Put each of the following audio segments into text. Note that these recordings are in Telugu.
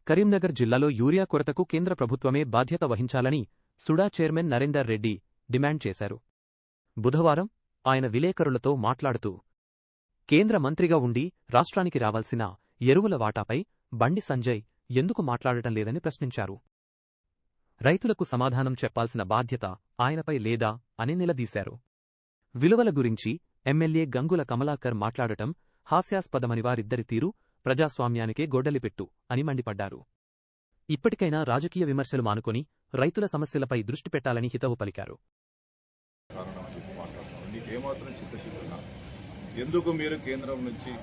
కరీంనగర్ జిల్లాలో యూరియా కొరతకు కేంద్ర ప్రభుత్వమే బాధ్యత వహించాలని సుడా చైర్మన్ నరేందర్ రెడ్డి డిమాండ్ చేశారు. బుధవారం ఆయన విలేకరులతో మాట్లాడుతూ, కేంద్ర మంత్రిగా ఉండి రాష్ట్రానికి రావాల్సిన ఎరువుల వాటాపై బండి సంజయ్ ఎందుకు మాట్లాడటం లేదని ప్రశ్నించారు. రైతులకు సమాధానం చెప్పాల్సిన బాధ్యత ఆయనపై లేదా అని నిలదీశారు. విలువల గురించి ఎమ్మెల్యే గంగుల కమలాకర్ మాట్లాడటం హాస్యాస్పదమని వారిద్దరి తీరు ప్రజాస్వామ్యానికే గొడ్డలిపెట్టు అని మండిపడ్డారు. ఇప్పటికైనా రాజకీయ విమర్శలు మానుకొని రైతుల సమస్యలపై దృష్టి పెట్టాలని హితవు పలికారు. ఎందుకు మీరు కేంద్రం నుంచి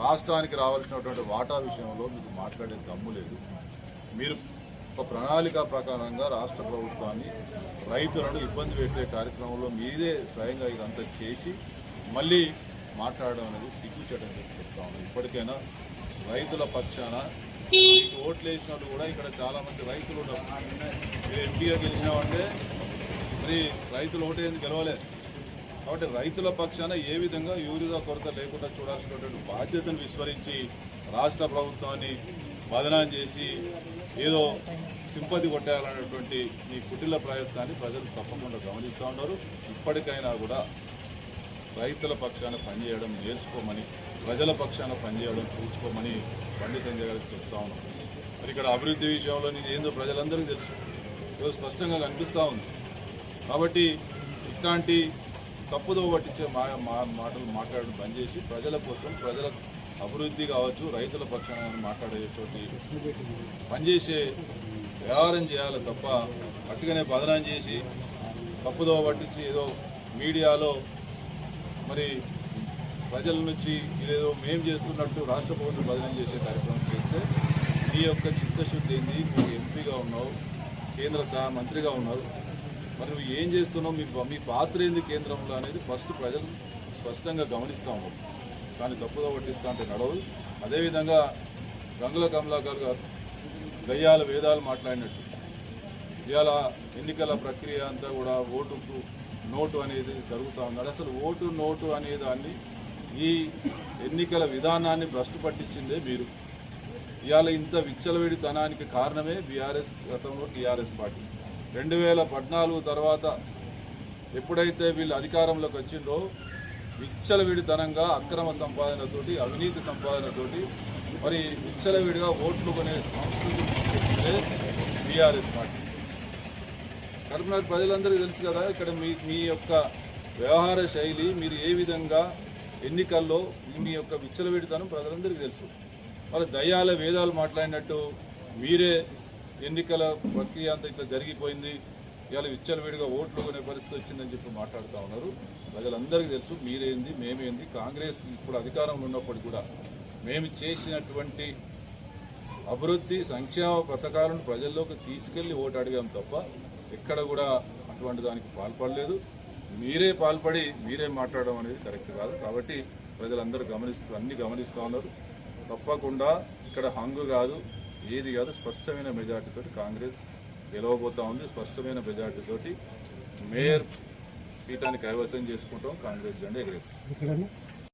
రాష్ట్రానికి రావాల్సినటువంటి వాటా విషయంలో మీకు మాట్లాడే దమ్ము లేదు? మీరు ఒక ప్రణాళిక ప్రకారంగా రాష్ట్ర ప్రభుత్వాన్ని రైతులను ఇబ్బంది పెట్టే కార్యక్రమంలో మీరే స్వయంగా ఇదంతా చేసి మళ్ళీ మాట్లాడడం అనేది సిగ్గుచేటం చెప్తా ఉన్నాం. ఇప్పటికైనా రైతుల పక్షాన మీకు ఓట్లు వేసినట్టు కూడా ఇక్కడ చాలా మంది రైతులు ఉన్నారు. మీరు ఎంపీగా గెలిచినామంటే మరి రైతులు ఓటేందుకు గెలవలేదు. కాబట్టి రైతుల పక్షాన ఏ విధంగా యూరియా కొరత లేకుండా చూడాల్సినటువంటి బాధ్యతను విస్మరించి రాష్ట్ర ప్రభుత్వాన్ని బదనాం చేసి ఏదో సింపతి కొట్టాలనేటువంటి మీ కుటిల ప్రయత్నాన్ని ప్రజలు తప్పకుండా గమనిస్తూ ఉన్నారు. ఇప్పటికైనా కూడా రైతుల పక్షాన పనిచేయడం నేర్చుకోమని, ప్రజల పక్షాన పనిచేయడం చూసుకోమని బండి సంజయ్ గారికి చెప్తా ఉన్నాం. మరి ఇక్కడ అభివృద్ధి విషయంలో ఏందో ప్రజలందరికీ తెలుసు, ఏదో స్పష్టంగా కనిపిస్తూ ఉంది. కాబట్టి ఇట్లాంటి తప్పుదో పట్టించే మాటలు మాట్లాడడం బంద్ చేసి ప్రజల కోసం, ప్రజల అభివృద్ధి కావచ్చు, రైతుల పక్షాన మాట్లాడేటువంటి పనిచేసే వ్యవహారం చేయాలి తప్ప అట్టుగానే బదనాం చేసి తప్పుదో పట్టించి ఏదో మీడియాలో మరి ప్రజల నుంచి ఇదేదో మేం చేస్తున్నట్టు రాష్ట్ర ప్రభుత్వం బదనాం చేసే కార్యక్రమం చేస్తే నీ యొక్క చిత్తశుద్ధి ఏంది? నువ్వు ఎంపీగా ఉన్నావు, కేంద్ర మంత్రిగా ఉన్నావు, మరి నువ్వు ఏం చేస్తున్నావు, మీ పాత్ర ఏంది కేంద్రంలో అనేది ఫస్ట్ ప్రజలు స్పష్టంగా గమనిస్తూ ఉన్నారు. కానీ తప్పుదో పట్టిస్తా అంటే నడవదు. అదేవిధంగా గంగుల కమలాకర్ గారు దయ్యాల వేదాలు మాట్లాడినట్టు ఇవాళ ఎన్నికల ప్రక్రియ అంతా కూడా ఓటుకు నోటు అనేది జరుగుతూ ఉన్నారు. అసలు ఓటు నోటు అనే దాన్ని, ఈ ఎన్నికల విధానాన్ని భ్రష్టు పట్టించిందే మీరు. ఇవాళ ఇంత విచ్చలవిడితనానికి కారణమే బీఆర్ఎస్, గతంలో టీఆర్ఎస్ పార్టీ. 2014 తర్వాత ఎప్పుడైతే వీళ్ళు అధికారంలోకి వచ్చిందో విచ్చలవిడితనంగా అక్రమ సంపాదనతోటి, అవినీతి సంపాదనతోటి మరి విచ్చలవిడిగా ఓట్లు కొనే సంస్కృతి బీఆర్ఎస్ పార్టీ. కరీంనగర్ ప్రజలందరికీ తెలుసు కదా, ఇక్కడ మీ యొక్క వ్యవహార శైలి, మీరు ఏ విధంగా ఎన్నికల్లో మీ యొక్క విచ్చలవిడితనం ప్రజలందరికీ తెలుసు. మరి దయ్యాల వేదాలు మాట్లాడినట్టు మీరే ఎన్నికల ప్రక్రియ అంతా ఇట్లా జరిగిపోయింది, ఇవాళ విచ్చలవిడిగా ఓట్లు కొనే పరిస్థితి వచ్చిందని చెప్పి మాట్లాడుతూ ఉన్నారు. ప్రజలందరికీ తెలుసు మీరేంది మేమేంది. కాంగ్రెస్ ఇప్పుడు అధికారంలో ఉన్నప్పుడు కూడా మేము చేసినటువంటి అభివృద్ధి సంక్షేమ పథకాలను ప్రజల్లోకి తీసుకెళ్లి ఓటు అడిగాం తప్ప ఎక్కడ కూడా అటువంటి దానికి పాల్పడలేదు. మీరే పాల్పడి మీరే మాట్లాడడం అనేది కరెక్ట్ కాదు. కాబట్టి ప్రజలందరూ అన్ని గమనిస్తూ ఉన్నారు. తప్పకుండా ఇక్కడ హంగు కాదు, ఏది కాదు, స్పష్టమైన మెజార్టీతో కాంగ్రెస్ గెలవబోతా ఉంది. స్పష్టమైన మెజార్టీతోటి మేయర్ పీఠాన్ని కైవసం చేసుకుంటాం, కాంగ్రెస్ జెండా ఎగరేస్తాం.